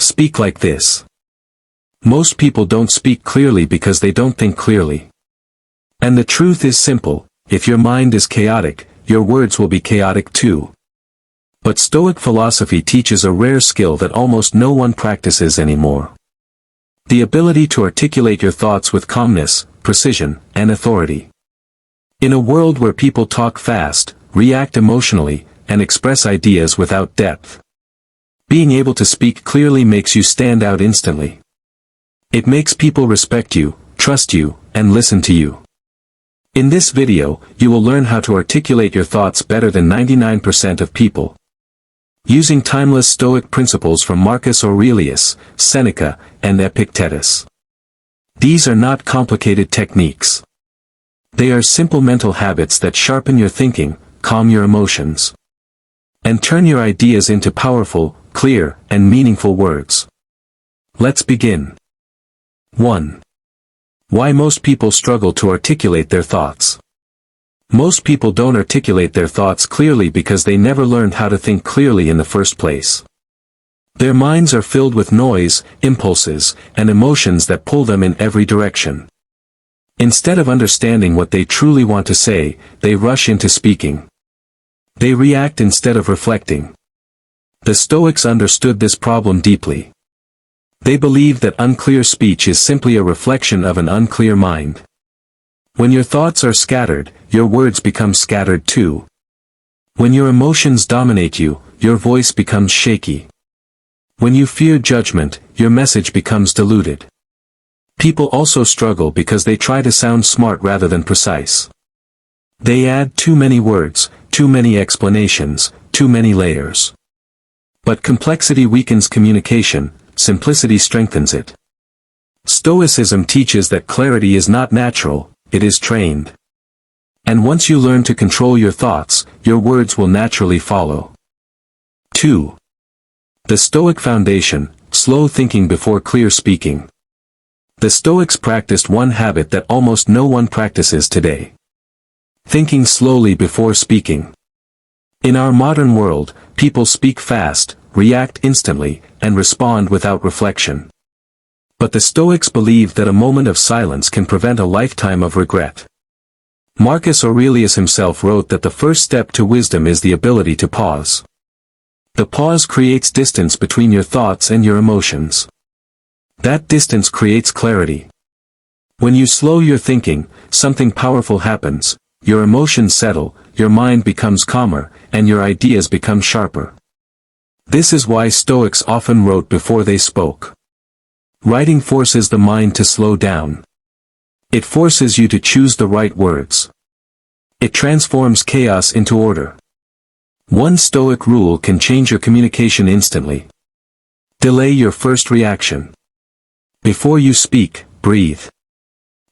Speak like this. Most people don't speak clearly because they don't think clearly. And the truth is simple: if your mind is chaotic, your words will be chaotic too. But Stoic philosophy teaches a rare skill that almost no one practices anymore. The ability to articulate your thoughts with calmness, precision, and authority. In a world where people talk fast, react emotionally, and express ideas without depth, being able to speak clearly makes you stand out instantly. It makes people respect you, trust you, and listen to you. In this video, you will learn how to articulate your thoughts better than 99% of people. Using timeless Stoic principles from Marcus Aurelius, Seneca, and Epictetus. These are not complicated techniques. They are simple mental habits that sharpen your thinking, calm your emotions, and turn your ideas into powerful, clear, and meaningful words. Let's begin. 1. Why most people struggle to articulate their thoughts. Most people don't articulate their thoughts clearly because they never learned how to think clearly in the first place. Their minds are filled with noise, impulses, and emotions that pull them in every direction. Instead of understanding what they truly want to say, they rush into speaking. They react instead of reflecting. The Stoics understood this problem deeply. They believed that unclear speech is simply a reflection of an unclear mind. When your thoughts are scattered, your words become scattered too. When your emotions dominate you, your voice becomes shaky. When you fear judgment, your message becomes diluted. People also struggle because they try to sound smart rather than precise. They add too many words, too many explanations, too many layers. But complexity weakens communication, simplicity strengthens it. Stoicism teaches that clarity is not natural, it is trained. And once you learn to control your thoughts, your words will naturally follow. 2. The Stoic foundation: slow thinking before clear speaking. The Stoics practiced one habit that almost no one practices today: thinking slowly before speaking. In our modern world, people speak fast, react instantly, and respond without reflection. But the Stoics believed that a moment of silence can prevent a lifetime of regret. Marcus Aurelius himself wrote that the first step to wisdom is the ability to pause. The pause creates distance between your thoughts and your emotions. That distance creates clarity. When you slow your thinking, something powerful happens: your emotions settle, your mind becomes calmer, and your ideas become sharper. This is why Stoics often wrote before they spoke. Writing forces the mind to slow down. It forces you to choose the right words. It transforms chaos into order. One Stoic rule can change your communication instantly. Delay your first reaction. Before you speak, breathe.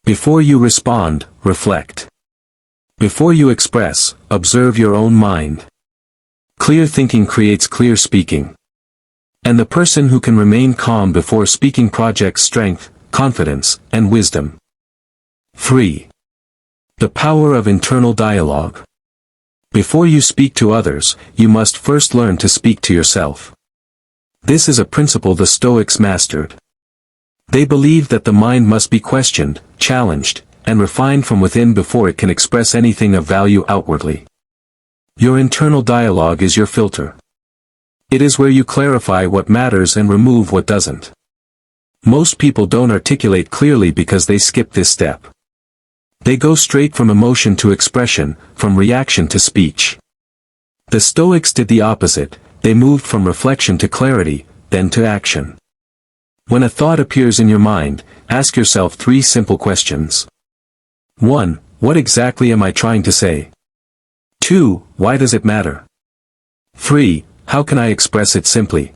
Before you respond, reflect. Before you express, observe your own mind. Clear thinking creates clear speaking. And the person who can remain calm before speaking projects strength, confidence, and wisdom. 3. The power of internal dialogue. Before you speak to others, you must first learn to speak to yourself. This is a principle the Stoics mastered. They believed that the mind must be questioned, challenged, and refined from within before it can express anything of value outwardly. Your internal dialogue is your filter. It is where you clarify what matters and remove what doesn't. Most people don't articulate clearly because they skip this step. They go straight from emotion to expression, from reaction to speech. The Stoics did the opposite: they moved from reflection to clarity, then to action. When a thought appears in your mind, ask yourself 3 simple questions. 1. What exactly am I trying to say? 2. Why does it matter? 3. How can I express it simply?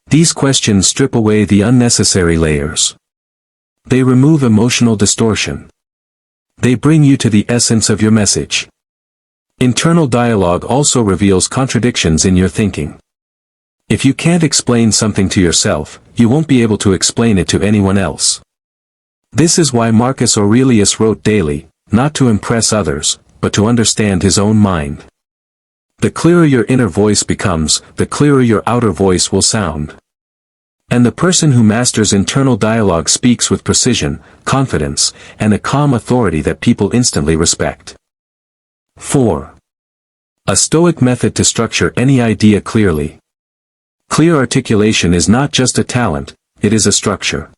These questions strip away the unnecessary layers. They remove emotional distortion. They bring you to the essence of your message. Internal dialogue also reveals contradictions in your thinking. If you can't explain something to yourself, you won't be able to explain it to anyone else. This is why Marcus Aurelius wrote daily, not to impress others, but to understand his own mind. The clearer your inner voice becomes, the clearer your outer voice will sound. And the person who masters internal dialogue speaks with precision, confidence, and a calm authority that people instantly respect. 4. A Stoic method to structure any idea clearly. Clear articulation is not just a talent, it is a structure.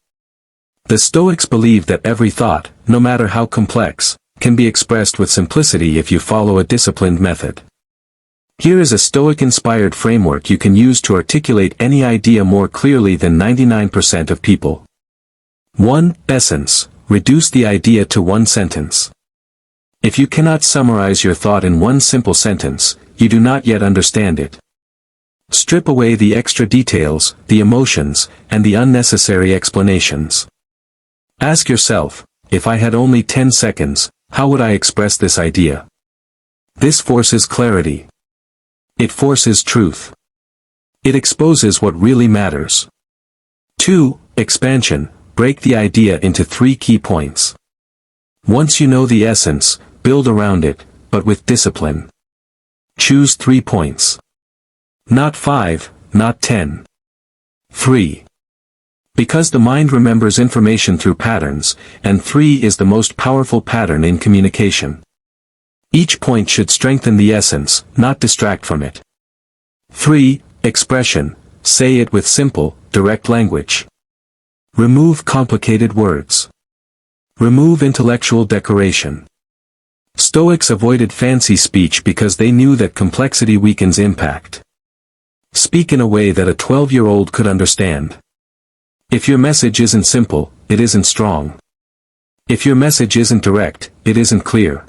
The Stoics believe that every thought, no matter how complex, can be expressed with simplicity if you follow a disciplined method. Here is a Stoic-inspired framework you can use to articulate any idea more clearly than 99% of people. 1. Essence. Reduce the idea to one sentence. If you cannot summarize your thought in one simple sentence, you do not yet understand it. Strip away the extra details, the emotions, and the unnecessary explanations. Ask yourself, if I had only 10 seconds, how would I express this idea? This forces clarity. It forces truth. It exposes what really matters. 2. Expansion. Break the idea into 3 key points. Once you know the essence, build around it, but with discipline. Choose 3 points. Not 5, not 10. 3. Because the mind remembers information through patterns, and 3 is the most powerful pattern in communication. Each point should strengthen the essence, not distract from it. 3. Expression. Say it with simple, direct language. Remove complicated words. Remove intellectual decoration. Stoics avoided fancy speech because they knew that complexity weakens impact. Speak in a way that a 12-year-old could understand. If your message isn't simple, it isn't strong. If your message isn't direct, it isn't clear.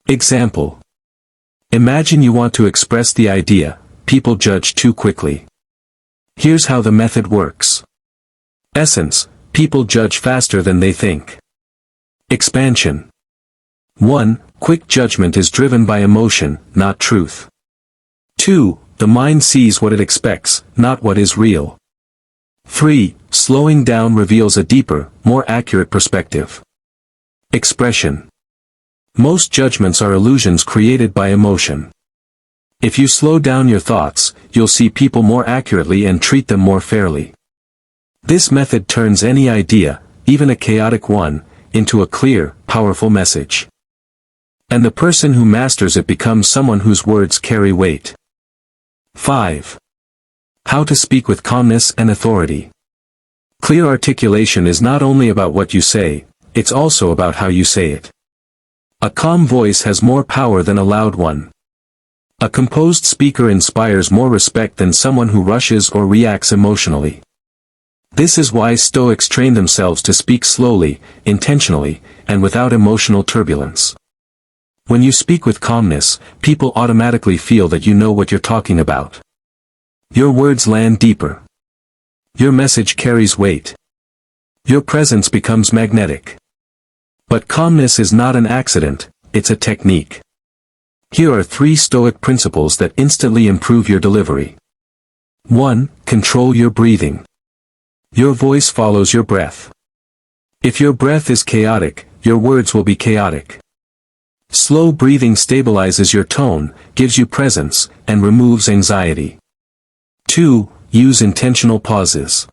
Example. Imagine you want to express the idea, people judge too quickly. Here's how the method works. Essence. People judge faster than they think. Expansion. 1. Quick judgment is driven by emotion, not truth. 2. The mind sees what it expects, not what is real. 3. Slowing down reveals a deeper, more accurate perspective. Expression. Most judgments are illusions created by emotion. If you slow down your thoughts, you'll see people more accurately and treat them more fairly. This method turns any idea, even a chaotic one, into a clear, powerful message. And the person who masters it becomes someone whose words carry weight. 5. How to speak with calmness and authority. Clear articulation is not only about what you say, it's also about how you say it. A calm voice has more power than a loud one. A composed speaker inspires more respect than someone who rushes or reacts emotionally. This is why Stoics train themselves to speak slowly, intentionally, and without emotional turbulence. When you speak with calmness, people automatically feel that you know what you're talking about. Your words land deeper. Your message carries weight. Your presence becomes magnetic. But calmness is not an accident, it's a technique. Here are 3 Stoic principles that instantly improve your delivery. 1. Control your breathing. Your voice follows your breath. If your breath is chaotic, your words will be chaotic. Slow breathing stabilizes your tone, gives you presence, and removes anxiety. 2. Use intentional pauses.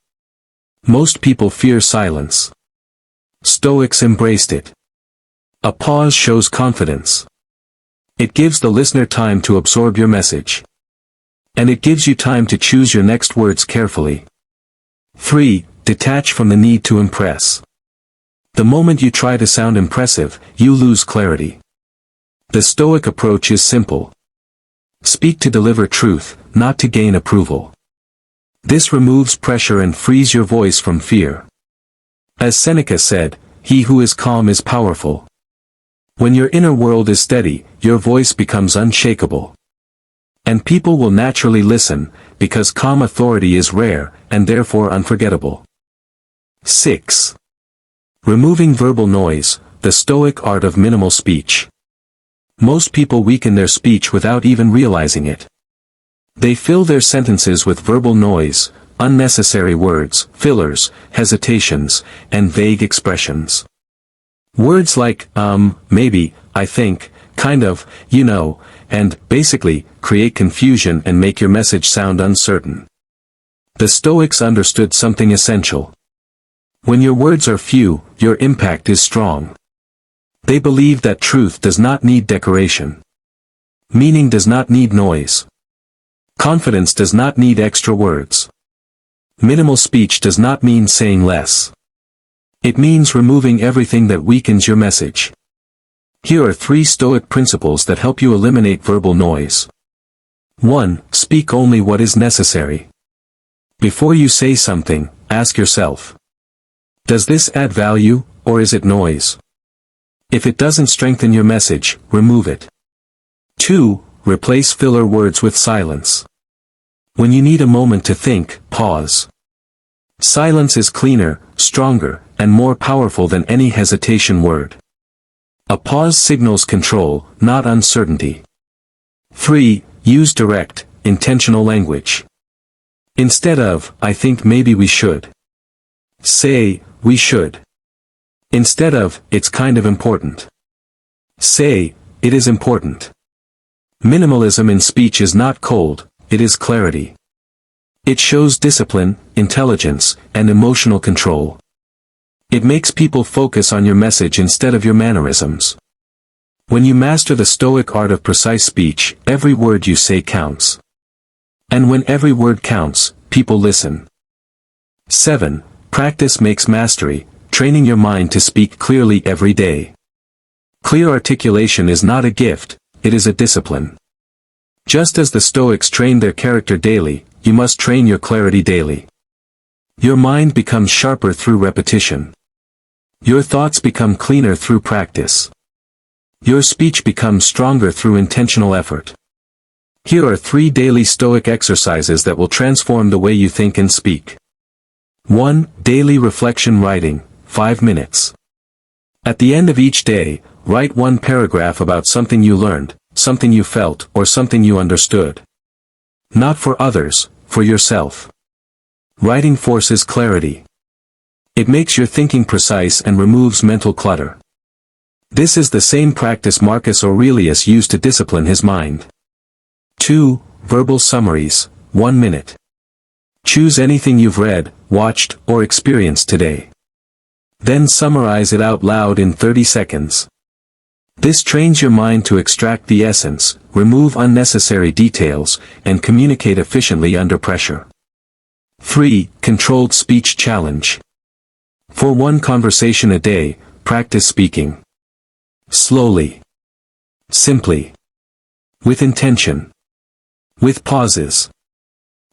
Most people fear silence. Stoics embraced it. A pause shows confidence. It gives the listener time to absorb your message. And it gives you time to choose your next words carefully. 3. Detach from the need to impress. The moment you try to sound impressive, you lose clarity. The Stoic approach is simple. Speak to deliver truth, not to gain approval. This removes pressure and frees your voice from fear. As Seneca said, "He who is calm is powerful." When your inner world is steady, your voice becomes unshakable. And people will naturally listen, because calm authority is rare, and therefore unforgettable. 6. Removing verbal noise, the Stoic art of minimal speech. Most people weaken their speech without even realizing it. They fill their sentences with verbal noise, unnecessary words, fillers, hesitations, and vague expressions. Words like, maybe, I think, kind of, you know, and, basically, create confusion and make your message sound uncertain. The Stoics understood something essential. When your words are few, your impact is strong. They believe that truth does not need decoration. Meaning does not need noise. Confidence does not need extra words. Minimal speech does not mean saying less. It means removing everything that weakens your message. Here are 3 Stoic principles that help you eliminate verbal noise. 1. Speak only what is necessary. Before you say something, ask yourself, does this add value, or is it noise? If it doesn't strengthen your message, remove it. 2. Replace filler words with silence. When you need a moment to think, pause. Silence is cleaner, stronger, and more powerful than any hesitation word. A pause signals control, not uncertainty. 3. Use direct, intentional language. Instead of, I think maybe we should. Say, we should. Instead of, it's kind of important. Say, it is important. Minimalism in speech is not cold, it is clarity. It shows discipline, intelligence, and emotional control. It makes people focus on your message instead of your mannerisms. When you master the Stoic art of precise speech, every word you say counts. And when every word counts, people listen. 7. Practice makes mastery, training your mind to speak clearly every day. Clear articulation is not a gift, it is a discipline. Just as the Stoics trained their character daily, you must train your clarity daily. Your mind becomes sharper through repetition. Your thoughts become cleaner through practice. Your speech becomes stronger through intentional effort. Here are 3 daily Stoic exercises that will transform the way you think and speak. 1. Daily reflection writing, 5 minutes. At the end of each day, write 1 paragraph about something you learned, something you felt, or something you understood. Not for others, for yourself. Writing forces clarity. It makes your thinking precise and removes mental clutter. This is the same practice Marcus Aurelius used to discipline his mind. 2. Verbal summaries, 1 minute. Choose anything you've read, watched, or experienced today. Then summarize it out loud in 30 seconds. This trains your mind to extract the essence, remove unnecessary details, and communicate efficiently under pressure. 3. Controlled speech challenge. For 1 conversation a day, practice speaking. Slowly. Simply. With intention. With pauses.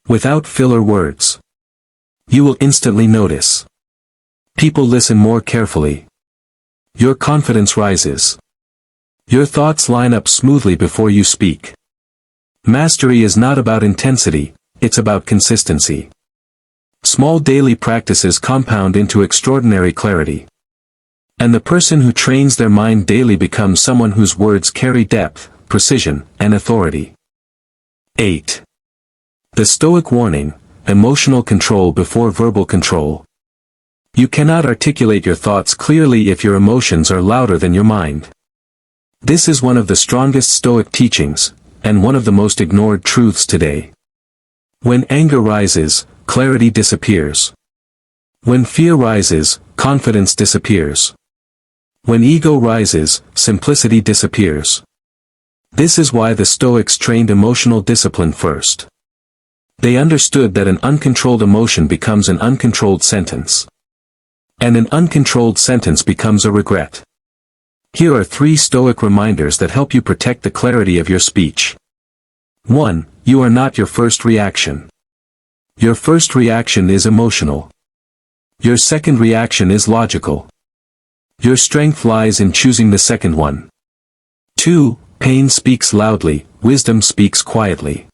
Without filler words. You will instantly notice. People listen more carefully. Your confidence rises. Your thoughts line up smoothly before you speak. Mastery is not about intensity, it's about consistency. Small daily practices compound into extraordinary clarity. And the person who trains their mind daily becomes someone whose words carry depth, precision, and authority. 8. The Stoic warning, emotional control before verbal control. You cannot articulate your thoughts clearly if your emotions are louder than your mind. This is one of the strongest Stoic teachings, and one of the most ignored truths today. When anger rises, clarity disappears. When fear rises, confidence disappears. When ego rises, simplicity disappears. This is why the Stoics trained emotional discipline first. They understood that an uncontrolled emotion becomes an uncontrolled sentence. And an uncontrolled sentence becomes a regret. Here are 3 Stoic reminders that help you protect the clarity of your speech. 1. You are not your first reaction. Your first reaction is emotional. Your second reaction is logical. Your strength lies in choosing the second one. 2. Pain speaks loudly, wisdom speaks quietly.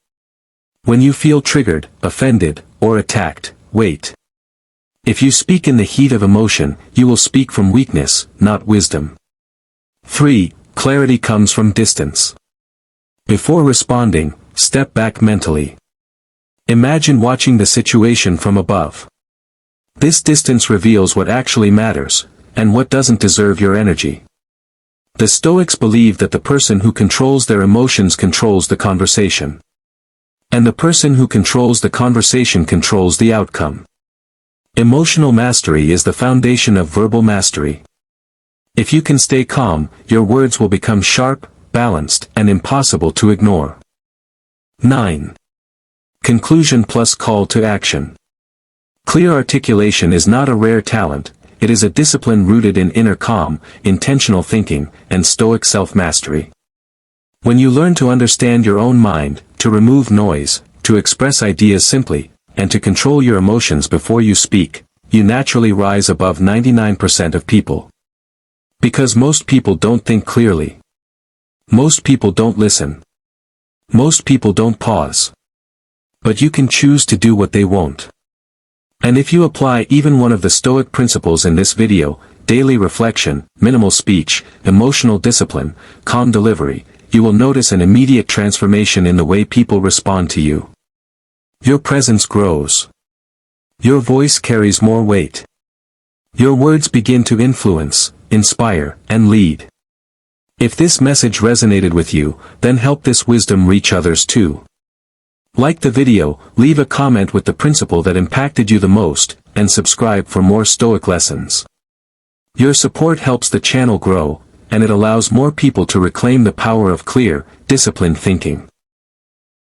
When you feel triggered, offended, or attacked, wait. If you speak in the heat of emotion, you will speak from weakness, not wisdom. 3. Clarity comes from distance. Before responding, step back mentally. Imagine watching the situation from above. This distance reveals what actually matters, and what doesn't deserve your energy. The Stoics believe that the person who controls their emotions controls the conversation. And the person who controls the conversation controls the outcome. Emotional mastery is the foundation of verbal mastery. If you can stay calm, your words will become sharp, balanced, and impossible to ignore. 9. Conclusion plus call to action. Clear articulation is not a rare talent, it is a discipline rooted in inner calm, intentional thinking, and stoic self-mastery. When you learn to understand your own mind, to remove noise, to express ideas simply, and to control your emotions before you speak, you naturally rise above 99% of people. Because most people don't think clearly. Most people don't listen. Most people don't pause. But you can choose to do what they won't. And if you apply even one of the Stoic principles in this video, daily reflection, minimal speech, emotional discipline, calm delivery, you will notice an immediate transformation in the way people respond to you. Your presence grows. Your voice carries more weight. Your words begin to influence, inspire, and lead. If this message resonated with you, then help this wisdom reach others too. Like the video, leave a comment with the principle that impacted you the most, and subscribe for more Stoic lessons. Your support helps the channel grow, and it allows more people to reclaim the power of clear, disciplined thinking.